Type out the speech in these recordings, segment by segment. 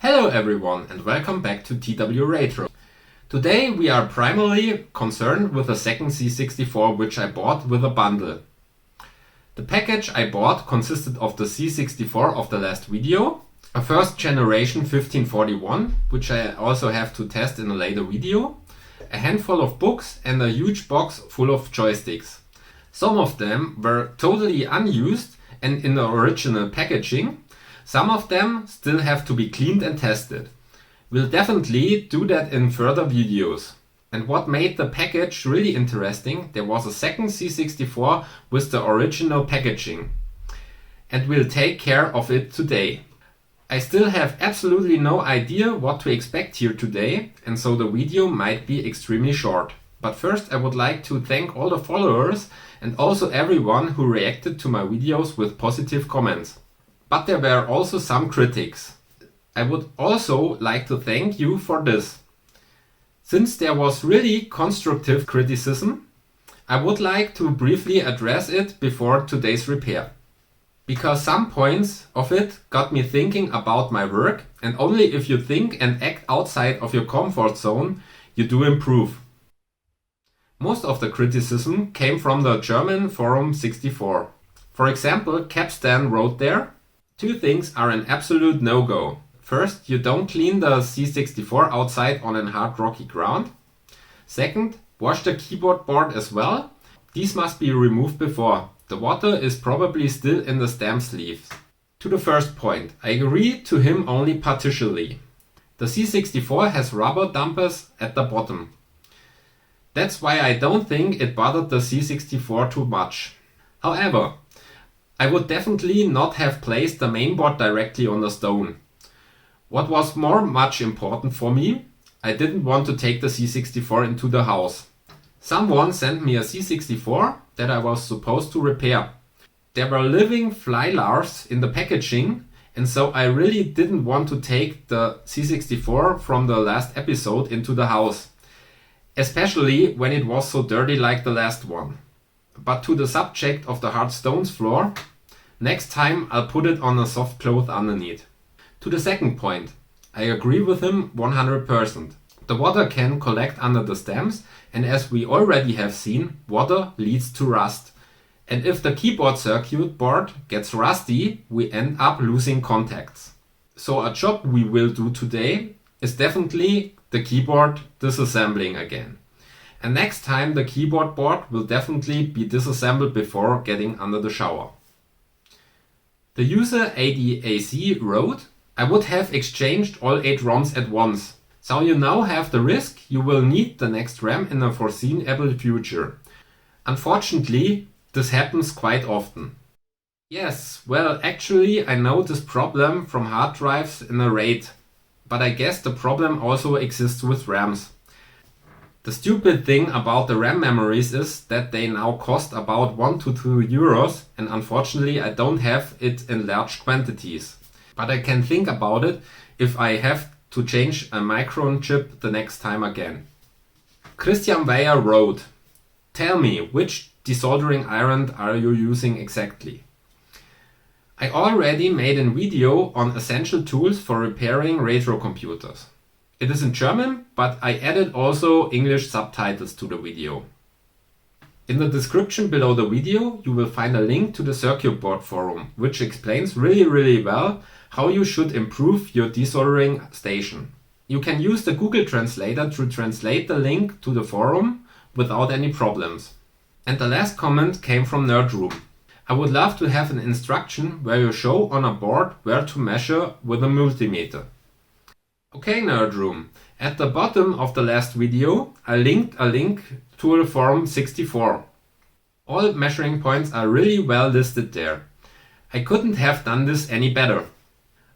Hello everyone and welcome back to TW Retro. Today we are primarily concerned with the second C64 which I bought with a bundle. The package I bought consisted of the C64 of the last video, a first generation 1541 which I also have to test in a later video, a handful of books and a huge box full of joysticks. Some of them were totally unused and in the original packaging. Some of them still have to be cleaned and tested. We'll definitely do that in further videos. And what made the package really interesting, there was a second C64 with the original packaging. And we'll take care of it today. I still have absolutely no idea what to expect here today, and so the video might be extremely short. But first I would like to thank all the followers and also everyone who reacted to my videos with positive comments. But there were also some critics. I would also like to thank you for this. Since there was really constructive criticism, I would like to briefly address it before today's repair. Because some points of it got me thinking about my work, and only if you think and act outside of your comfort zone, you do improve. Most of the criticism came from the German forum 64. For example, Capstan wrote there, "Two things are an absolute no-go. First, you don't clean the C64 outside on a hard rocky ground. Second, wash the keyboard board as well. These must be removed before. The water is probably still in the stamp sleeves." To the first point, I agree to him only partially. The C64 has rubber dampers at the bottom. That's why I don't think it bothered the C64 too much. However, I would definitely not have placed the mainboard directly on the stone. What was much important for me, I didn't want to take the C64 into the house. Someone sent me a C64 that I was supposed to repair. There were living fly larvae in the packaging, and so I really didn't want to take the C64 from the last episode into the house. Especially when it was so dirty like the last one. But to the subject of the hard stones floor, next time I'll put it on a soft cloth underneath. To the second point, I agree with him 100%. The water can collect under the stamps, and as we already have seen, water leads to rust. And if the keyboard circuit board gets rusty, we end up losing contacts. So a job we will do today is definitely the keyboard disassembling again. And next time the keyboard board will definitely be disassembled before getting under the shower. The user ADAC wrote, "I would have exchanged all 8 ROMs at once. So you now have the risk you will need the next RAM in a foreseeable future. Unfortunately, this happens quite often." Yes, well actually I know this problem from hard drives in a RAID. But I guess the problem also exists with RAMs. The stupid thing about the RAM memories is that they now cost about 1 to 2 euros, and unfortunately I don't have it in large quantities. But I can think about it if I have to change a micron chip the next time again. Christian Weyer wrote, "Tell me, which desoldering iron are you using exactly?" I already made a video on essential tools for repairing retro computers. It is in German, but I added also English subtitles to the video. In the description below the video you will find a link to the circuit board forum, which explains really well how you should improve your desoldering station. You can use the Google Translator to translate the link to the forum without any problems. And the last comment came from Nerdroom. "I would love to have an instruction where you show on a board where to measure with a multimeter." Okay Nerdroom, at the bottom of the last video I linked a link to the forum 64. All measuring points are really well listed there. I couldn't have done this any better.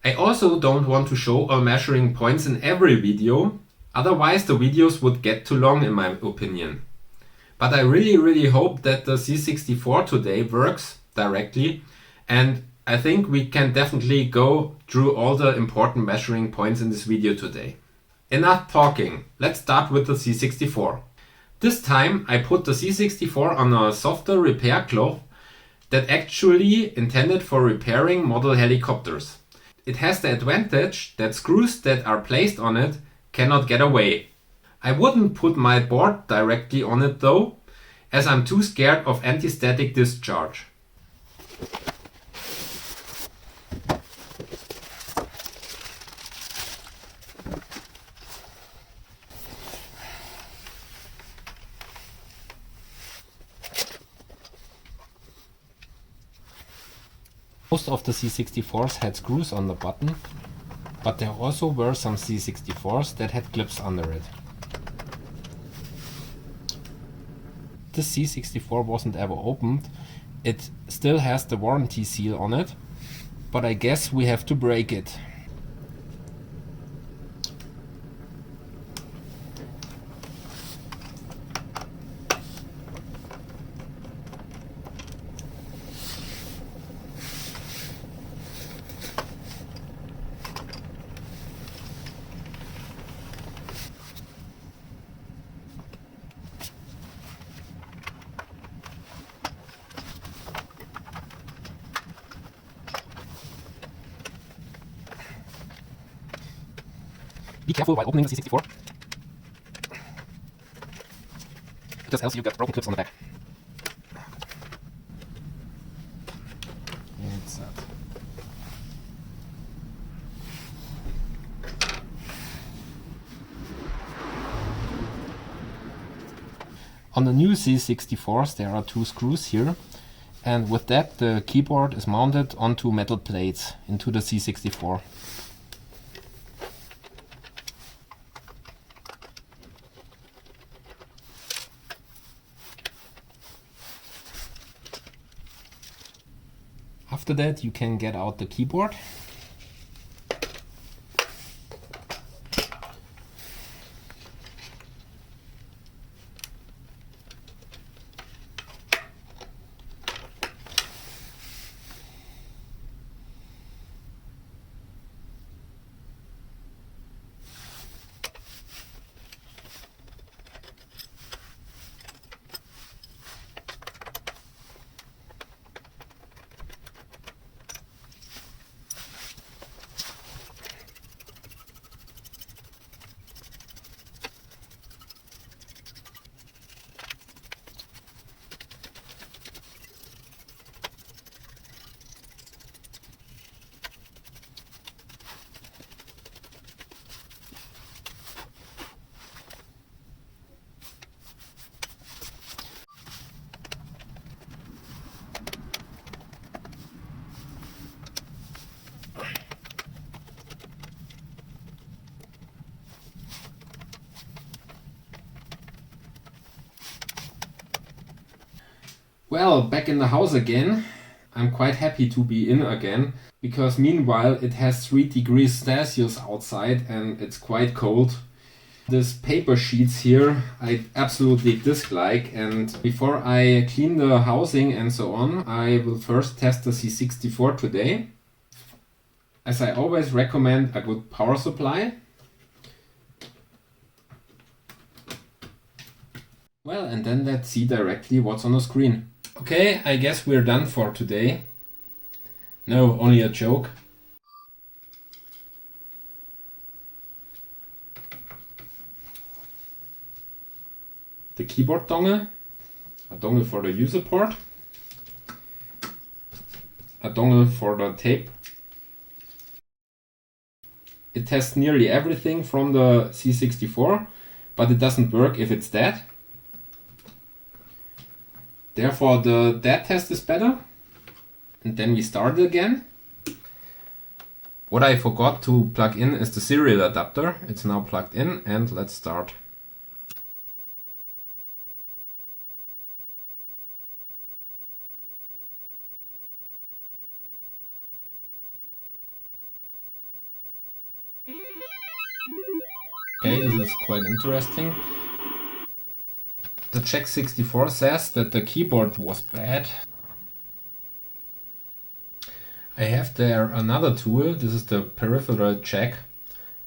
I also don't want to show all measuring points in every video, otherwise the videos would get too long in my opinion. But I really hope that the C64 today works directly, and I think we can definitely go through all the important measuring points in this video today. Enough talking, let's start with the C64. This time I put the C64 on a softer repair cloth that actually intended for repairing model helicopters. It has the advantage that screws that are placed on it cannot get away. I wouldn't put my board directly on it though, as I'm too scared of anti-static discharge. Most of the C64s had screws on the button, but there also were some C64s that had clips under it. This C64 wasn't ever opened. It still has the warranty seal on it, but I guess we have to break it. Be careful while opening the C64, because else you get broken clips on the back. That's that. On the new C64s there are two screws here, and with that the keyboard is mounted onto metal plates into the C64. After that you can get out the keyboard. Well, back in the house again. I'm quite happy to be in again, because meanwhile it has 3 degrees Celsius outside and it's quite cold. This paper sheets here I absolutely dislike, and before I clean the housing and so on, I will first test the C64 today. As I always recommend a good power supply. Well, and then let's see directly what's on the screen. Okay, I guess we're done for today. No, only a joke. The keyboard dongle, a dongle for the user port, a dongle for the tape. It tests nearly everything from the C64, but it doesn't work if it's dead. Therefore the dead test is better. And then we start again. What I forgot to plug in is the serial adapter. It's now plugged in, and let's start. Okay, this is quite interesting. The Check64 says that the keyboard was bad. I have there another tool. This is the peripheral check,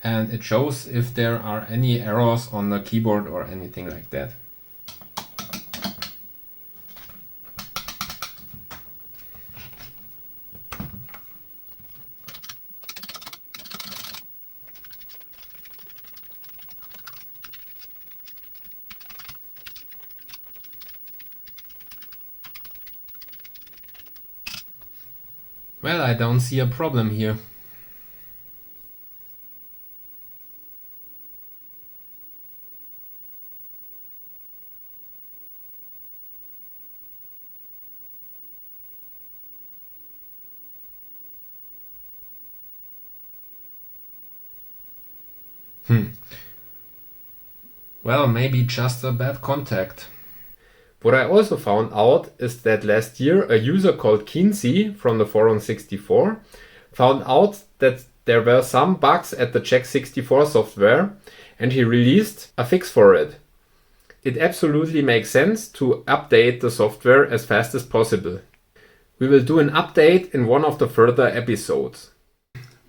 and it shows if there are any errors on the keyboard or anything like that. Well, I don't see a problem here. Well, maybe just a bad contact. What I also found out is that last year a user called Kinsey from the forum 64 found out that there were some bugs at the Check64 software and he released a fix for it. It absolutely makes sense to update the software as fast as possible. We will do an update in one of the further episodes.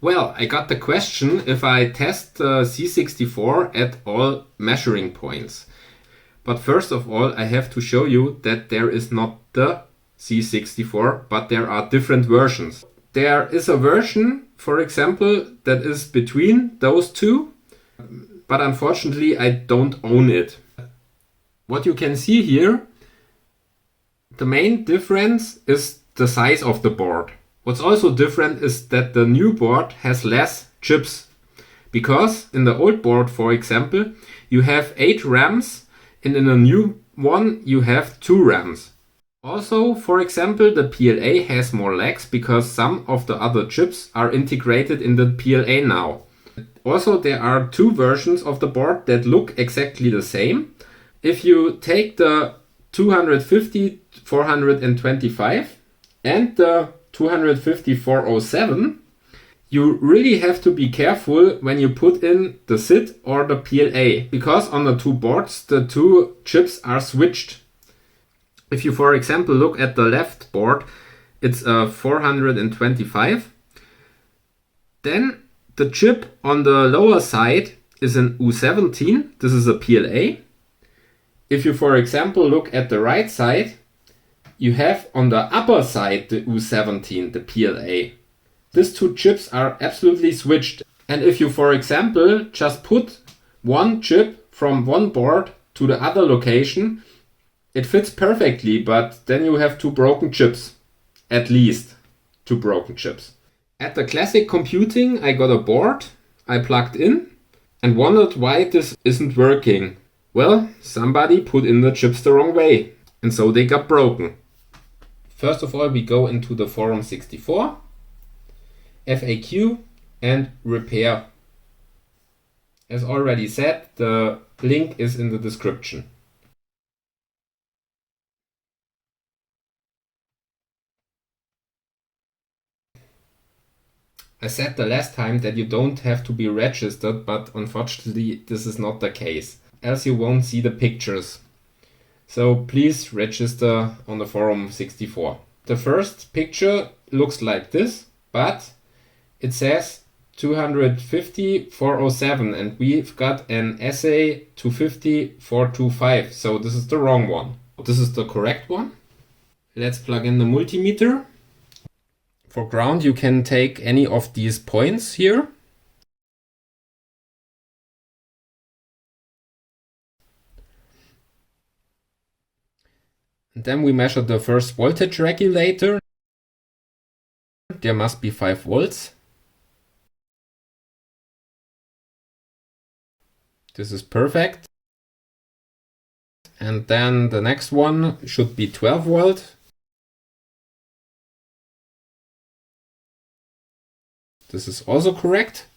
Well, I got the question if I test the C64 at all measuring points. But first of all, I have to show you that there is not the C64, but there are different versions. There is a version, for example, that is between those two, but unfortunately I don't own it. What you can see here, the main difference is the size of the board. What's also different is that the new board has less chips. Because in the old board, for example, you have 8 RAMs and in the new one you have 2 RAMs. Also, for example, the PLA has more lags because some of the other chips are integrated in the PLA now. Also, there are 2 versions of the board that look exactly the same. If you take the 250-425 and the 250-407, you really have to be careful when you put in the SID or the PLA, because on the 2 boards the 2 chips are switched. If you, for example, look at the left board, it's a 425. Then the chip on the lower side is an U17. This is a PLA. If you, for example, look at the right side, you have on the upper side the U17, the PLA. These 2 chips are absolutely switched. And if you, for example, just put one chip from one board to the other location, it fits perfectly, but then you have 2 broken chips. At least 2 broken chips. At the classic computing, I got a board I plugged in and wondered why this isn't working. Well, somebody put in the chips the wrong way, and so they got broken. First of all, we go into the forum 64, FAQ and repair. As already said, the link is in the description. I said the last time that you don't have to be registered, but unfortunately this is not the case, else you won't see the pictures. So please register on the forum 64. The first picture looks like this, but it says 250-407 and we've got an SA 250-425, so this is the wrong one. This is the correct one. Let's plug in the multimeter. For ground you can take any of these points here. And then we measure the first voltage regulator. There must be 5 volts. This is perfect. And then the next one should be 12 volt. This is also correct.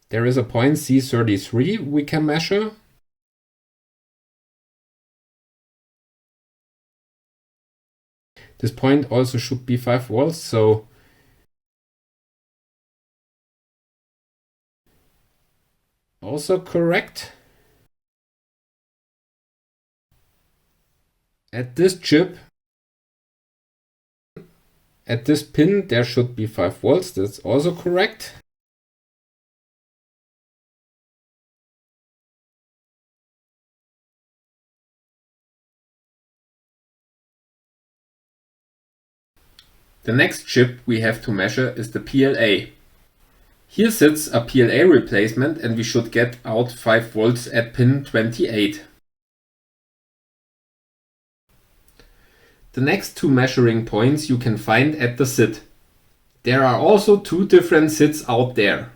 There is a point C33 we can measure. This point also should be 5 volts, so also correct. At this chip, at this pin, there should be 5 volts, that's also correct. The next chip we have to measure is the PLA. Here sits a PLA replacement and we should get out 5 volts at pin 28. The next two measuring points you can find at the SID. There are also two different SIDs out there.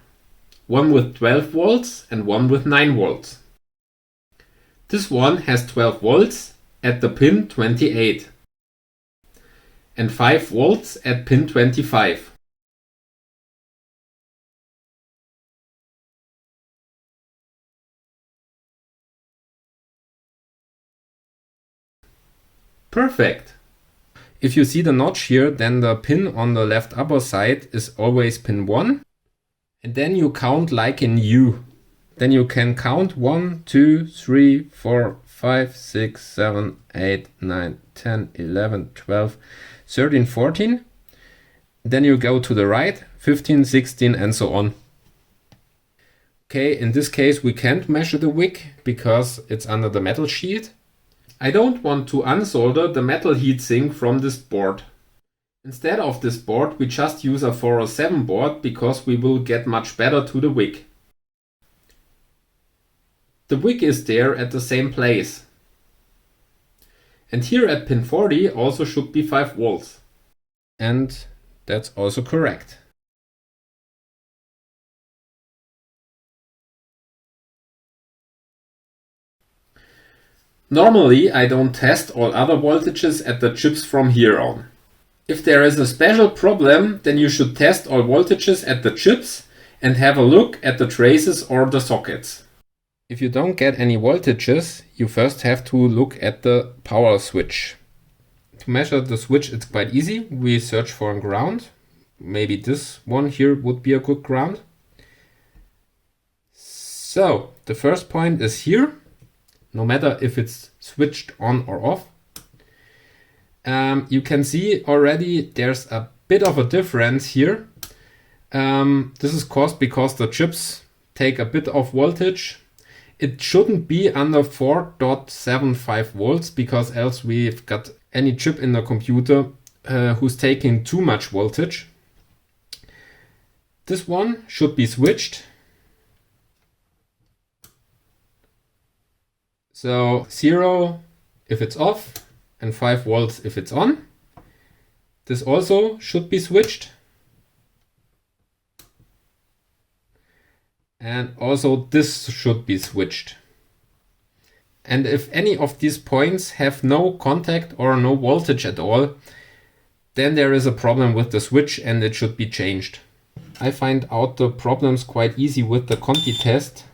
One with 12 volts and one with 9 volts. This one has 12 volts at the pin 28 and 5 volts at pin 25. Perfect! If you see the notch here, then the pin on the left upper side is always pin 1. And then you count like in U. Then you can count 1, 2, 3, 4, 5, 6, 7, 8, 9, 10, 11, 12, 13, 14. Then you go to the right, 15, 16 and so on. Okay, in this case we can't measure the wick because it's under the metal sheet. I don't want to unsolder the metal heatsink from this board. Instead of this board we just use a 407 board because we will get much better to the wick. The wick is there at the same place. And here at pin 40 also should be 5 volts. And that's also correct. Normally I don't test all other voltages at the chips from here on. If there is a special problem, then you should test all voltages at the chips and have a look at the traces or the sockets. If you don't get any voltages, you first have to look at the power switch. To measure the switch it's quite easy. We search for a ground. Maybe this one here would be a good ground. So the first point is here. No matter if it's switched on or off. You can see already there's a bit of a difference here. This is caused because the chips take a bit of voltage. It shouldn't be under 4.75 volts because else we've got any chip in the computer who's taking too much voltage. This one should be switched. So 0 if it's off and 5 volts if it's on. This also should be switched. And also this should be switched. And if any of these points have no contact or no voltage at all, then there is a problem with the switch and it should be changed. I find out the problems quite easy with the Conti test.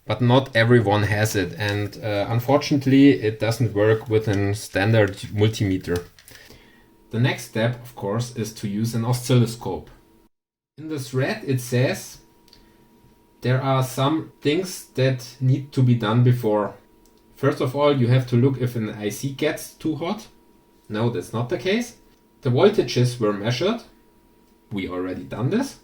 But not everyone has it, and unfortunately it doesn't work with a standard multimeter. The next step, of course, is to use an oscilloscope. In the thread it says there are some things that need to be done before. First of all, you have to look if an IC gets too hot. No, that's not the case. The voltages were measured. We already done this.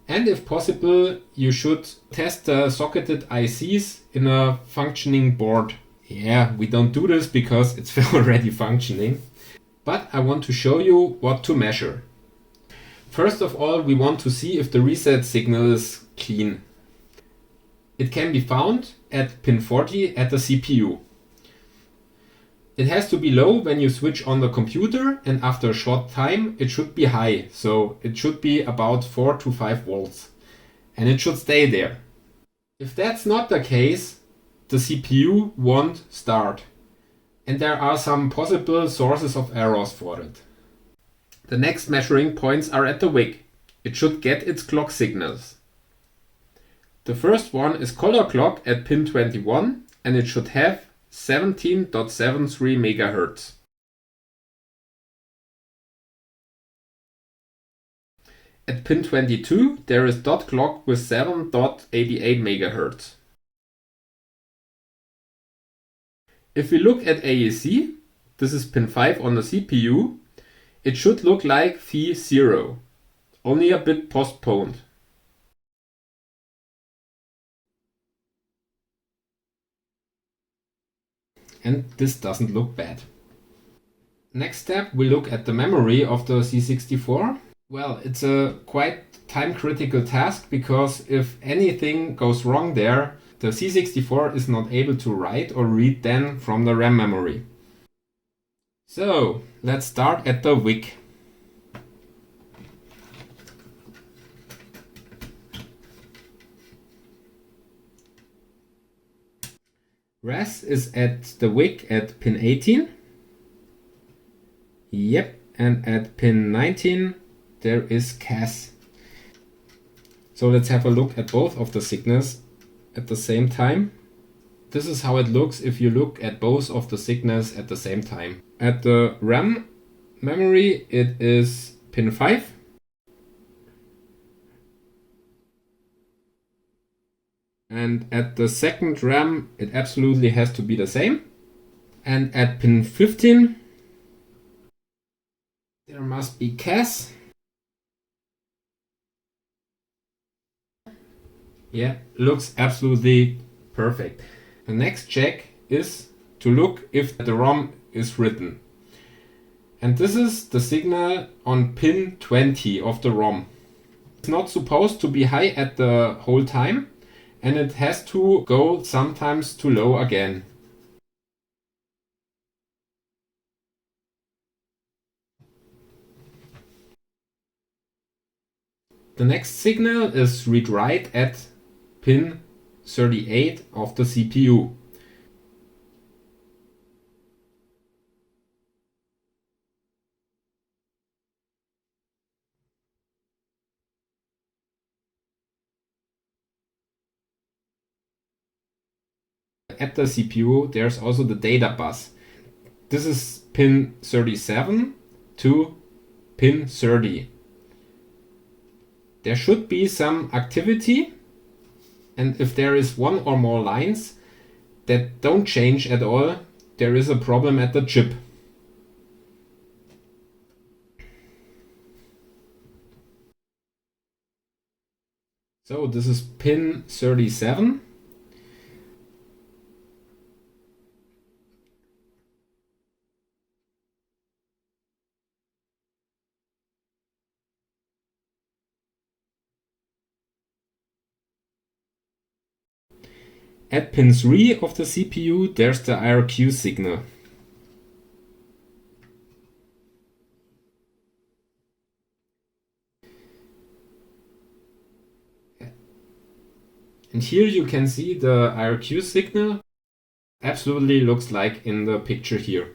And if possible, you should test the socketed ICs in a functioning board. Yeah, we don't do this because it's already functioning. But I want to show you what to measure. First of all, we want to see if the reset signal is clean. It can be found at pin 40 at the CPU. It has to be low when you switch on the computer, and after a short time it should be high, so it should be about 4 to 5 volts. And it should stay there. If that's not the case, the CPU won't start. And there are some possible sources of errors for it. The next measuring points are at the wick. It should get its clock signals. The first one is color clock at pin 21 and it should have 17.73 MHz. At pin 22 there is dot clock with 7.88 MHz. If we look at AAC, this is pin 5 on the CPU, it should look like phi 0, only a bit postponed. And this doesn't look bad. Next step, we look at the memory of the C64. Well, it's a quite time-critical task because if anything goes wrong there, the C64 is not able to write or read then from the RAM memory. So, let's start at the wick. RES is at the wick at pin 18. Yep, and at pin 19 there is CAS. So let's have a look at both of the signals at the same time. This is how it looks if you look at both of the signals at the same time. At the RAM memory it is pin 5. And at the second RAM it absolutely has to be the same. And at pin 15 there must be CAS. Yeah, looks absolutely perfect. The next check is to look if the ROM is written. And this is the signal on pin 20 of the ROM. It's not supposed to be high at the whole time, and it has to go sometimes to low again. The next signal is read-write at pin 38 of the CPU. At the CPU there's also the data bus. This is pin 37 to pin 30. There should be some activity, and if there is one or more lines that don't change at all, there is a problem at the chip. So this is pin 37. At pin 3 of the CPU there's the IRQ signal. And here you can see the IRQ signal absolutely looks like in the picture here.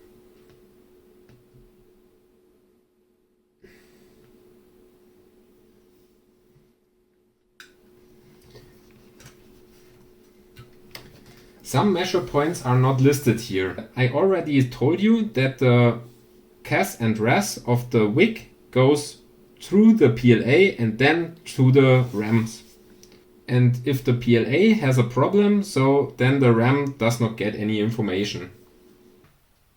Some measure points are not listed here. I already told you that the CAS and RES of the wick goes through the PLA and then to the RAMs. And if the PLA has a problem, so then the RAM does not get any information.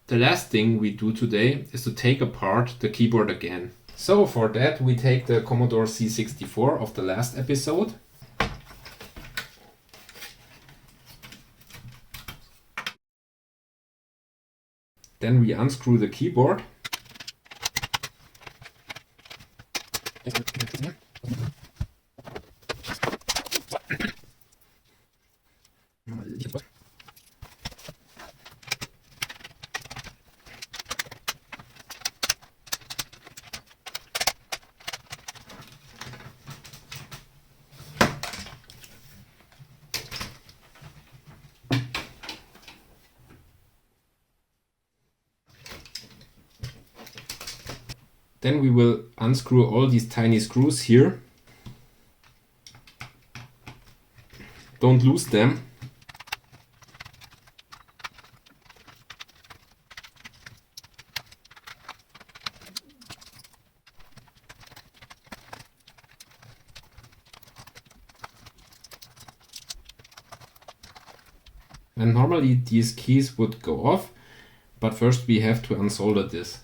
The last thing we do today is to take apart the keyboard again. So for that we take the Commodore C64 of the last episode. Then we unscrew the keyboard. Then we will unscrew all these tiny screws here. Don't lose them. And normally these keys would go off, but first we have to unsolder this.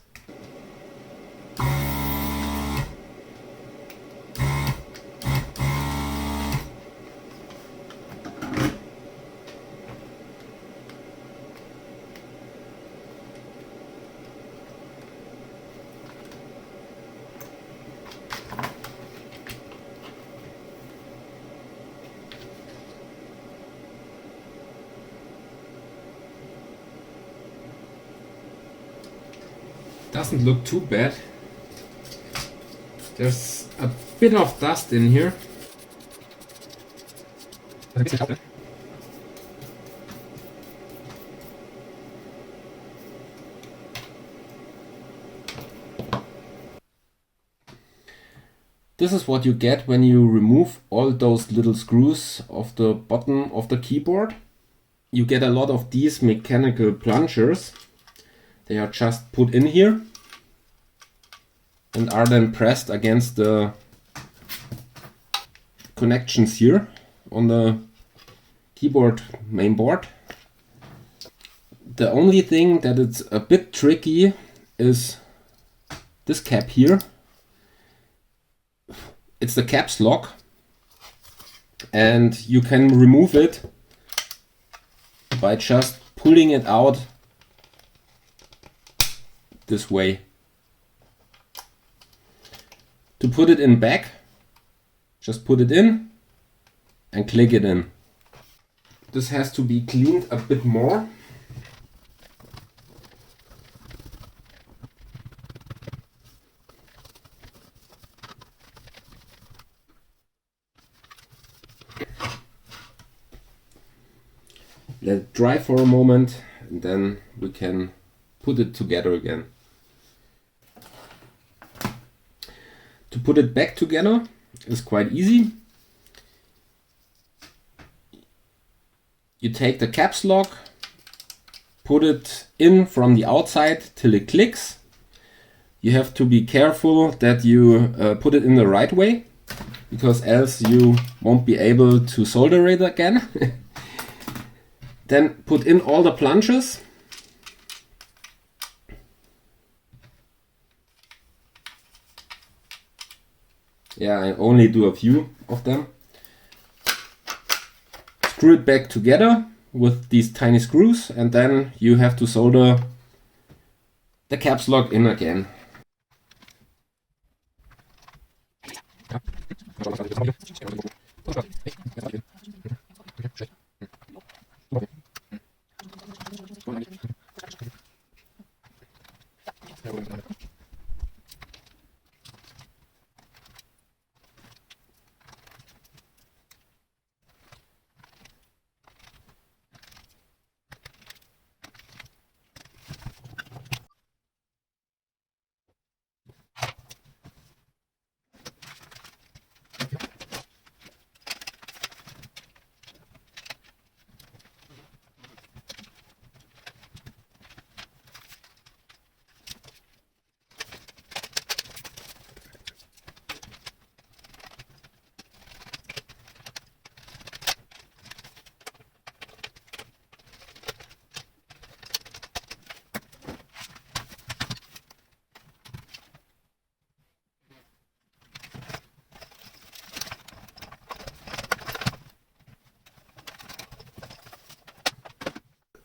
Doesn't look too bad. There's a bit of dust in here. This is what you get when you remove all those little screws off the bottom of the keyboard. You get a lot of these mechanical plungers. They are just put in here and are then pressed against the connections here on the keyboard mainboard. The only thing that it's a bit tricky is this cap here. It's the caps lock, and you can remove it by just pulling it out this way. To put it in back, just put it in and click it in. This has to be cleaned a bit more. Let it dry for a moment and then we can put it together again. To put it back together is quite easy. You take the caps lock, put it in from the outside till it clicks. You have to be careful that you put it in the right way, because else you won't be able to solder it again. Then put in all the plunges. Yeah, I only do a few of them. Screw it back together with these tiny screws, and then you have to solder the caps lock in again.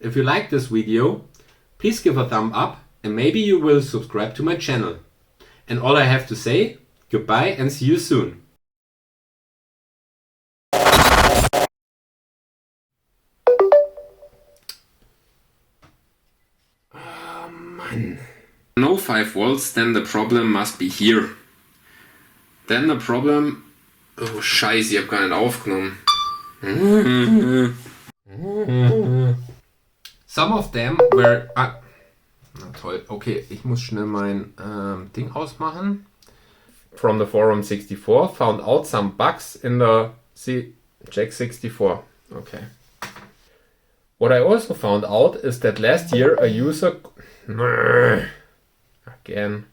If you like this video, please give a thumb up and maybe you will subscribe to my channel. And all I have to say, goodbye and see you soon. Oh Mann. No 5 volts, then the problem must be here. Then the problem... Oh Scheiße, ich habe gar nicht aufgenommen. Some of them were... na toll, okay, ich muss schnell mein Ding ausmachen. From the forum 64, found out some bugs in the Jack 64. Okay. What I also found out is that last year a user... Again.